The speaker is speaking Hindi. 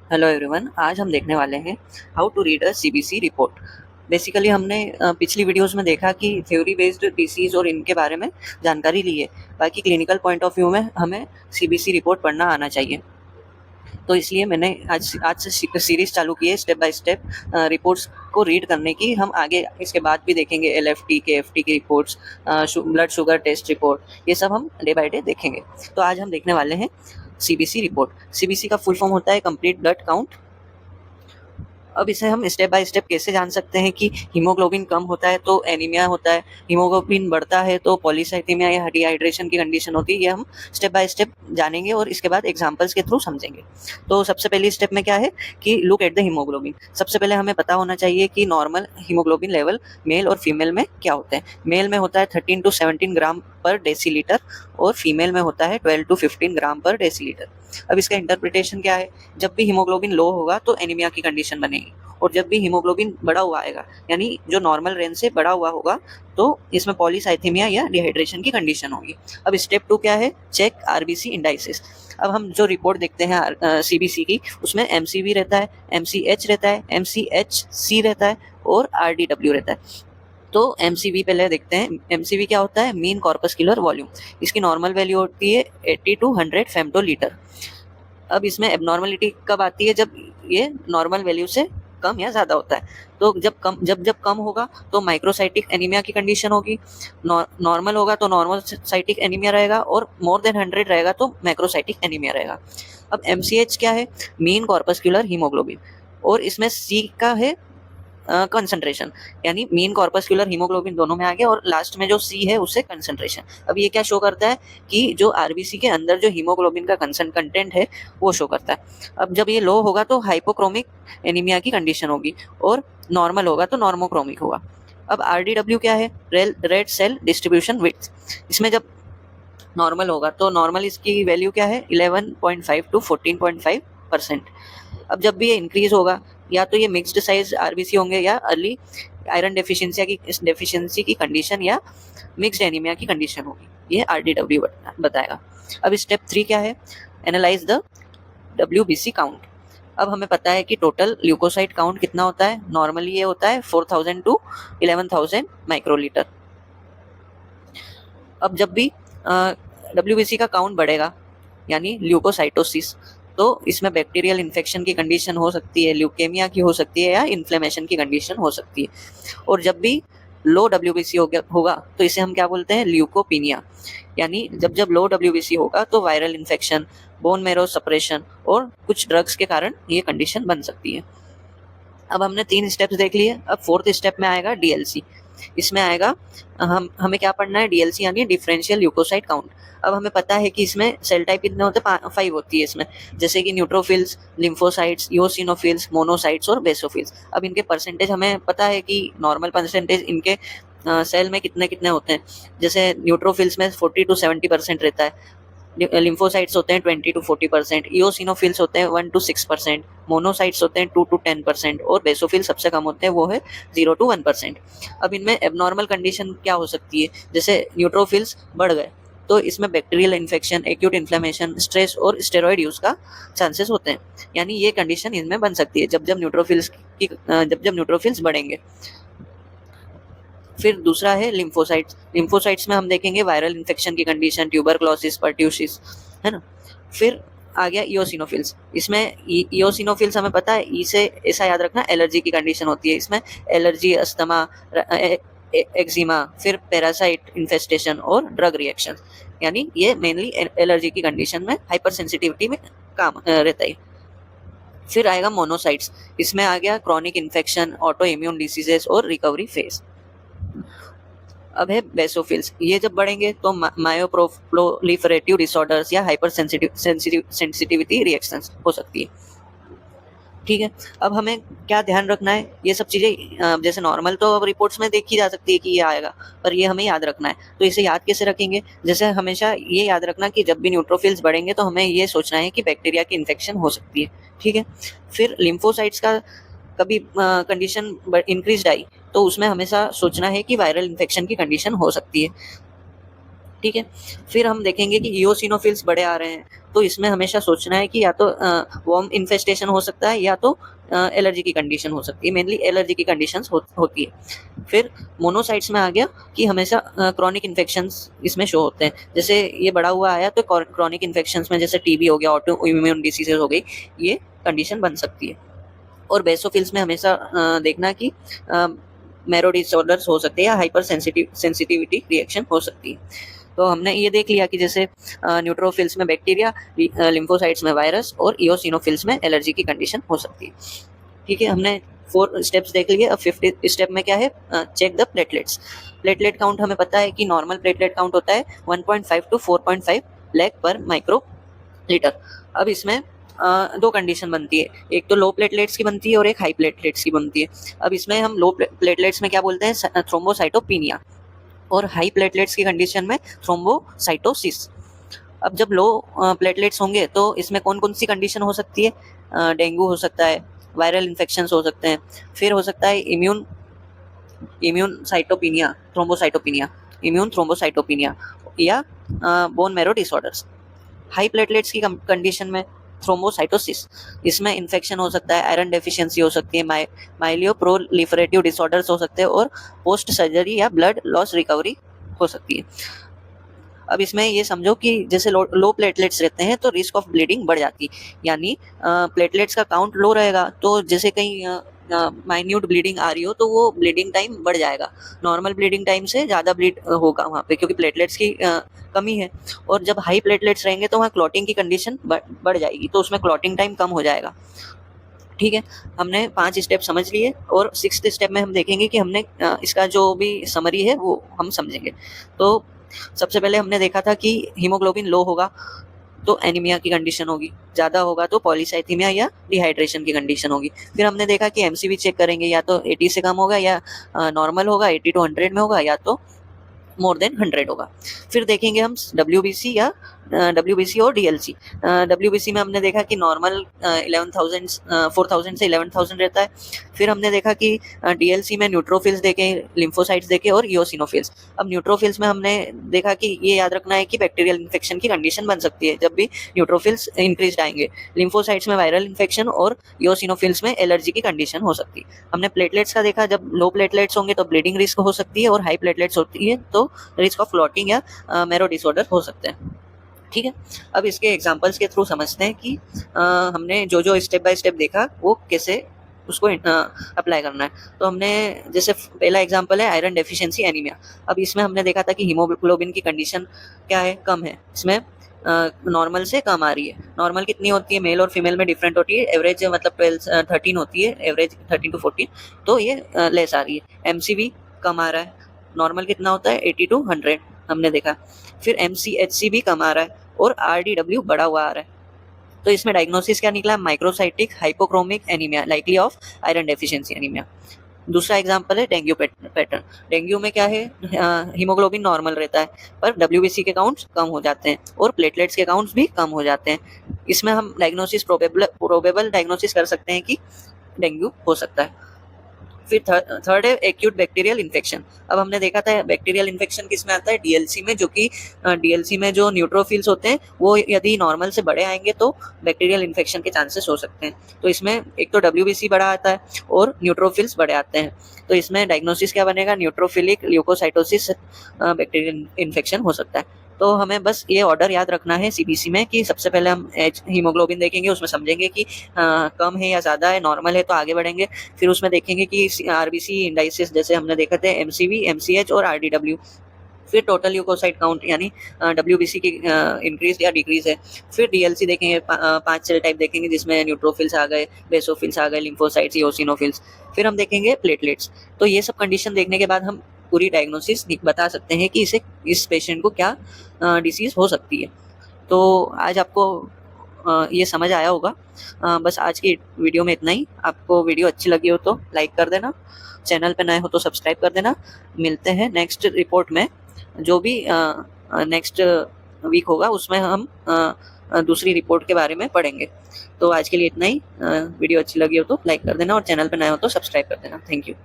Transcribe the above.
हेलो एवरीवन, आज हम देखने वाले हैं how to read a CBC report. Basically हमने पिछली वीडियोस में देखा कि थ्योरी बेस्ड डिसीज और इनके बारे में जानकारी ली है। बाकी क्लिनिकल पॉइंट ऑफ व्यू में हमें सीबीसी रिपोर्ट पढ़ना आना चाहिए। तो इसलिए मैंने आज से सीरीज चालू की है, स्टेप बाय स्टेप रिपोर्ट्स को रीड करने की। हम आगे इसके बाद भी देखेंगे एलएफटी के एफटी की reports, blood sugar test report, ये सब हम डे बाय डे देखेंगे। तो आज हम देखने वाले हैं सीबीसी रिपोर्ट। सीबीसी का फुल फॉर्म होता है कंप्लीट ब्लड काउंट। अब इसे हम स्टेप बाय स्टेप कैसे जान सकते हैं कि हीमोग्लोबिन कम होता है तो एनीमिया होता है, हीमोग्लोबिन बढ़ता है तो पॉलीसाइथेमिया या डिहाइड्रेशन की कंडीशन होती है। ये हम स्टेप बाय स्टेप जानेंगे और इसके बाद एग्जांपल्स के थ्रू समझेंगे। तो सबसे पहली स्टेप में क्या है कि लुक एट द हीमोग्लोबिन। सबसे पहले हमें पता होना चाहिए कि नॉर्मल हीमोग्लोबिन लेवल मेल और फीमेल में क्या होते हैं। मेल में होता है 13 to 17 ग्राम पर डेसीलीटर और फीमेल में होता है 12 to 15 ग्राम पर डेसीलीटर। अब इसका इंटरप्रिटेशन क्या है? जब भी हीमोग्लोबिन लो होगा तो एनीमिया की कंडीशन बनेगी, और जब भी हीमोग्लोबिन बढ़ा हुआ आएगा यानी जो नॉर्मल रेंज से बढ़ा हुआ होगा तो इसमें पॉलीसाइथेमिया या डिहाइड्रेशन की कंडीशन होगी। अब स्टेप 2 क्या है? Check RBC indices. अब हम जो रिपोर्ट देखते हैं सीबीसी की, उसमें एमसीवी रहता है, एमसीएच रहता है, एमसीएचसी रहता है और आरडीडब्ल्यू रहता है। तो एमसीवी पहले देखते हैं। एमसीवी क्या होता है? Mean corpuscular volume. इसकी नॉर्मल वैल्यू होती है 80 to 100 फेम्टोलीटर। अब इसमें एबनॉर्मलिटी कब आती है? जब ये नॉर्मल वैल्यू से कम या ज़्यादा होता है। तो जब कम होगा तो माइक्रोसाइटिक एनीमिया की कंडीशन होगी, नॉर्मल होगा तो नॉर्मल साइटिक एनीमिया रहेगा, और मोर देन 100 रहेगा तो मैक्रोसाइटिक एनीमिया रहेगा। अब एमसीएच क्या है? मीन कॉर्पस्कुलर हीमोग्लोबिन, और इसमें सी का है कंसंट्रेशन, यानी मीन कॉर्पस्कुलर हीमोग्लोबिन दोनों में आ गया, और लास्ट में जो सी है उससे कंसंट्रेशन। अब ये क्या शो करता है कि जो आरबीसी के अंदर जो हीमोग्लोबिन का कंटेंट है वो शो करता है। अब जब ये लो होगा तो हाइपोक्रोमिक एनीमिया की कंडीशन होगी, और नॉर्मल होगा तो नॉर्मोक्रोमिक होगा। अब आरडीडब्ल्यू क्या है? Red cell distribution width. इसमें जब नॉर्मल होगा तो नॉर्मल इसकी वैल्यू क्या है? 11.5 to 14.5%। अब जब भी ये इंक्रीज होगा या तो ये मिक्स्ड साइज आरबीसी होंगे या अर्ली आयरन डेफिशिएंसी की कंडीशन या मिक्स्ड एनीमिया की कंडीशन होगी। ये आरडीडब्ल्यू बताएगा। अब स्टेप 3 क्या है? Analyse the WBC count. अब हमें पता है कि टोटल ल्यूकोसाइट काउंट कितना होता है। नॉर्मली ये होता है 4000 to 11000 माइक्रोलीटर। अब जब भी डब्ल्यूबीसी का काउंट बढ़ेगा यानी ल्यूकोसाइटोसिस, तो इसमें बैक्टीरियल इन्फेक्शन की कंडीशन हो सकती है, ल्यूकेमिया की हो सकती है, या इन्फ्लेमेशन की कंडीशन हो सकती है। और जब भी लो डब्ल्यूबीसी होगा तो इसे हम क्या बोलते हैं? ल्यूकोपीनिया। यानी जब लो डब्ल्यूबीसी होगा तो viral infection, bone marrow suppression और कुछ ड्रग्स के कारण ये कंडीशन बन सकती है। अब हमने 3 स्टेप्स देख लिए। अब 4th स्टेप में आएगा डीएलसी। इसमें आएगा हमें क्या पढ़ना है? डीएलसी यानी डिफरेंशियल ल्यूकोसाइट काउंट। अब हमें पता है कि इसमें सेल टाइप कितने होते हैं? 5 होती है इसमें, जैसे कि न्यूट्रोफिल्स, लिम्फोसाइट्स, इओसिनोफिल्स, मोनोसाइट्स और बेसोफिल्स। अब इनके परसेंटेज हमें पता है कि नॉर्मल परसेंटेज इनके सेल में कितने कितने होते हैं। जैसे न्यूट्रोफिल्स में 40 to 70% रहता है, लिम्फोसाइट्स होते हैं 20 to 40%, इओसिनोफिल्स होते हैं 1 to 6%, मोनोसाइट्स होते हैं 2 to 10% और बेसोफिल सबसे कम होते हैं, वो है 0 to 1%। अब इनमें एबनॉर्मल कंडीशन क्या हो सकती है? जैसे न्यूट्रोफिल्स बढ़ गए तो इसमें bacterial infection, acute inflammation, stress और स्टेरॉइड यूज का चांसेस होते हैं। यानी ये कंडीशन इनमें बन सकती है जब जब न्यूट्रोफिल्स बढ़ेंगे। फिर दूसरा है लिम्फोसाइट्स। लिम्फोसाइट्स में हम देखेंगे वायरल इन्फेक्शन की कंडीशन, ट्यूबरक्लोसिस, पर्ट्यूसिस, है ना। फिर आ गया इओसिनोफिल्स। इसमें इओसिनोफिल्स हमें पता है, ई से ऐसा याद रखना, एलर्जी की कंडीशन होती है। इसमें एलर्जी, अस्थमा, एक्जिमा, फिर पैरासाइट इन्फेस्टेशन और ड्रग रिएक्शन, यानी ये मेनली एलर्जी की कंडीशन में हाइपर सेंसिटिविटी में काम रहता है। फिर आएगा मोनोसाइट्स। इसमें आ गया chronic infection, auto immune diseases और रिकवरी फेज। अब है बेसोफिल्स। ये जब बढ़ेंगे तो मायोप्रोलिफरेटिव डिसऑर्डर्स या हाइपर सेंसिटिविटी रिएक्शंस हो सकती है। ठीक है। अब हमें क्या ध्यान रखना है? ये सब चीज़ें जैसे नॉर्मल तो अब रिपोर्ट्स में देखी जा सकती है कि ये आएगा, पर ये हमें याद रखना है। तो इसे याद कैसे रखेंगे? जैसे हमेशा ये याद रखना कि जब भी न्यूट्रोफिल्स बढ़ेंगे तो हमें ये सोचना है कि बैक्टीरिया की इन्फेक्शन हो सकती है। ठीक है। फिर लिम्फोसाइट्स का कभी कंडीशन इंक्रीज आई तो उसमें हमेशा सोचना है कि वायरल इन्फेक्शन की कंडीशन हो सकती है। ठीक है। फिर हम देखेंगे कि इओसिनोफिल्स बड़े आ रहे हैं, तो इसमें हमेशा सोचना है कि या तो वर्म इन्फेस्टेशन हो सकता है या तो एलर्जी की कंडीशन हो सकती है, मेनली एलर्जी की कंडीशंस होती है। फिर मोनोसाइट्स में आ गया कि हमेशा क्रॉनिक इन्फेक्शंस इसमें शो होते हैं, जैसे ये बड़ा हुआ आया तो क्रॉनिक इन्फेक्शंस में जैसे टीबी हो गया, ऑटो इम्यून डिसीजेज हो गई, ये कंडीशन बन सकती है। और बेसोफिल्स में हमेशा देखना कि मैरो डिसऑर्डर्स हो सकते हैं या हाइपर सेंसिटिविटी रिएक्शन हो सकती है। तो हमने ये देख लिया कि जैसे न्यूट्रोफिल्स में बैक्टीरिया, लिम्फोसाइट्स में वायरस और इओसिनोफिल्स में एलर्जी की कंडीशन हो सकती है। ठीक है, हमने 4 स्टेप्स देख लिए। अब 5th स्टेप में क्या है, check the platelets. Platelet count हमें पता है कि नॉर्मल प्लेटलेट काउंट होता है 1.5 to 4.5 लाख पर माइक्रो लीटर। अब इसमें 2 कंडीशन बनती है, एक तो लो प्लेटलेट्स की बनती है और एक हाई प्लेटलेट्स की बनती है। अब इसमें हम लो प्लेटलेट्स में क्या बोलते हैं, थ्रोम्बोसाइटोपिनिया, और हाई प्लेटलेट्स की कंडीशन में थ्रोम्बोसाइटोसिस। अब जब लो प्लेटलेट्स होंगे तो इसमें कौन कौन सी कंडीशन हो सकती है, डेंगू हो सकता है, वायरल इन्फेक्शंस हो सकते हैं, फिर हो सकता है इम्यून साइटोपिनिया, इम्यून थ्रोम्बोसाइटोपिनिया या bone marrow disorders. High platelets की कंडीशन में थ्रोम्बोसाइटोसिस, इसमें इन्फेक्शन हो सकता है, आयरन डेफिशिएंसी हो सकती है, माइलियोप्रोलिफरेटिव डिसऑर्डर्स हो सकते हैं और पोस्ट सर्जरी या ब्लड लॉस रिकवरी हो सकती है। अब इसमें ये समझो कि जैसे लो प्लेटलेट्स रहते हैं तो रिस्क ऑफ ब्लीडिंग बढ़ जाती है, यानी प्लेटलेट्स का काउंट लो रहेगा तो जैसे कहीं माइन्यूट ब्लीडिंग आ रही हो तो वो ब्लीडिंग टाइम बढ़ जाएगा, नॉर्मल ब्लीडिंग टाइम से ज़्यादा ब्लीड होगा वहाँ पे, क्योंकि प्लेटलेट्स की कमी है। और जब हाई प्लेटलेट्स रहेंगे तो वहाँ क्लॉटिंग की कंडीशन बढ़ जाएगी, तो उसमें क्लॉटिंग टाइम कम हो जाएगा। ठीक है, हमने 5 स्टेप समझ लिए और 6th स्टेप में हम देखेंगे कि हमने इसका जो भी समरी है वो हम समझेंगे। तो सबसे पहले हमने देखा था कि हीमोग्लोबिन लो होगा तो एनीमिया की कंडीशन होगी, ज़्यादा होगा तो पॉलीसाइथीमिया या डिहाइड्रेशन की कंडीशन होगी। फिर हमने देखा कि एमसीवी चेक करेंगे, या तो 80 से कम होगा या नॉर्मल होगा, 80 to 100 में होगा या तो मोर देन 100 होगा। फिर देखेंगे हम डब्ल्यूबीसी या डब्ल्यूबीसी और डीएलसी। डब्ल्यूबीसी में हमने देखा कि नॉर्मल 4,000 से 11,000 रहता है। फिर हमने देखा कि डीएलसी में न्यूट्रोफिल्स देखे, लिम्फोसाइट्स देखे और इओसिनोफिल्स। अब न्यूट्रोफिल्स में हमने देखा कि ये याद रखना है कि बैक्टीरियल इन्फेक्शन की कंडीशन बन सकती है जब भी न्यूट्रोफिल्स इंक्रीज आएंगे। लिम्फोसाइट्स में वायरल इन्फेक्शन और इओसिनोफिल्स में एलर्जी की कंडीशन हो सकती है। हमने प्लेटलेट्स का देखा, जब लो प्लेटलेट्स होंगे तो ब्लीडिंग रिस्क हो सकती है और हाई प्लेटलेट्स होती है तो रिस्क ऑफ क्लॉटिंग या मैरो डिसऑर्डर हो सकते हैं। ठीक है, अब इसके एग्जांपल्स के थ्रू समझते हैं कि हमने जो जो स्टेप बाय स्टेप देखा वो कैसे उसको अप्लाई करना है। तो हमने जैसे पहला एग्जांपल है आयरन डेफिशिएंसी एनीमिया। अब इसमें हमने देखा था कि हीमोग्लोबिन की कंडीशन क्या है, कम है, इसमें नॉर्मल से कम आ रही है। नॉर्मल कितनी होती है, मेल और फीमेल में डिफरेंट होती है, एवरेज मतलब 13 होती है, एवरेज 13 to 14, तो ये लेस आ रही है। एमसीवी कम आ रहा है, नॉर्मल कितना होता है 80 to 100 हमने देखा। फिर एमसीएचसी भी कम आ रहा है और आरडीडब्ल्यू बढ़ा हुआ आ रहा है। तो इसमें डायग्नोसिस क्या निकला, microcytic hypochromic anaemia, likely of iron deficiency anaemia. दूसरा एग्जांपल है डेंगू पैटर्न। डेंगू में क्या है, हीमोग्लोबिन नॉर्मल रहता है पर डब्ल्यूबीसी के काउंट्स कम हो जाते हैं और प्लेटलेट्स के काउंट्स भी कम हो जाते हैं। इसमें हम डायग्नोसिस प्रोबेबल डायग्नोसिस कर सकते हैं कि डेंगू हो सकता है। फिर थर्ड है एक्यूट बैक्टीरियल इन्फेक्शन। अब हमने देखा था बैक्टीरियल इन्फेक्शन किस में आता है, डीएलसी में, जो कि डीएलसी में जो न्यूट्रोफिल्स होते हैं वो यदि नॉर्मल से बड़े आएंगे तो बैक्टीरियल इन्फेक्शन के चांसेस हो सकते हैं। तो इसमें एक तो डब्ल्यूबीसी बड़ा आता है और न्यूट्रोफिल्स बड़े आते हैं। तो इसमें डायग्नोसिस क्या बनेगा, न्यूट्रोफिलिक ल्यूकोसाइटोसिस बैक्टीरियल इन्फेक्शन हो सकता है। तो हमें बस ये ऑर्डर याद रखना है सीबीसी में कि सबसे पहले हम हीमोग्लोबिन देखेंगे, उसमें समझेंगे कि कम है या ज़्यादा है, नॉर्मल है तो आगे बढ़ेंगे। फिर उसमें देखेंगे कि आरबीसी इंडाइसिस जैसे हमने देखा थे एमसीवी, एमसीएच और आरडीडब्ल्यू। फिर टोटल ल्यूकोसाइट काउंट यानी डब्ल्यूबीसी की इंक्रीज या डिक्रीज है। फिर डीएलसी देखेंगे, 5 सेल टाइप देखेंगे जिसमें न्यूट्रोफिल्स आ गए, बेसोफिल्स आ गए, लिम्फोसाइट्स, इओसिनोफिल्स। फिर हम देखेंगे प्लेटलेट्स। तो ये सब कंडीशन देखने के बाद हम पूरी डायग्नोसिस बता सकते हैं कि इस पेशेंट को क्या डिसीज़ हो सकती है। तो आज आपको ये समझ आया होगा। बस आज की वीडियो में इतना ही। आपको वीडियो अच्छी लगी हो तो लाइक कर देना, चैनल पे नए हो तो सब्सक्राइब कर देना। मिलते हैं नेक्स्ट रिपोर्ट में, जो भी नेक्स्ट वीक होगा उसमें हम दूसरी रिपोर्ट के बारे में पढ़ेंगे। तो आज के लिए इतना ही। वीडियो अच्छी लगी हो तो लाइक कर देना और चैनल पे नए हो तो सब्सक्राइब कर देना। Thank you.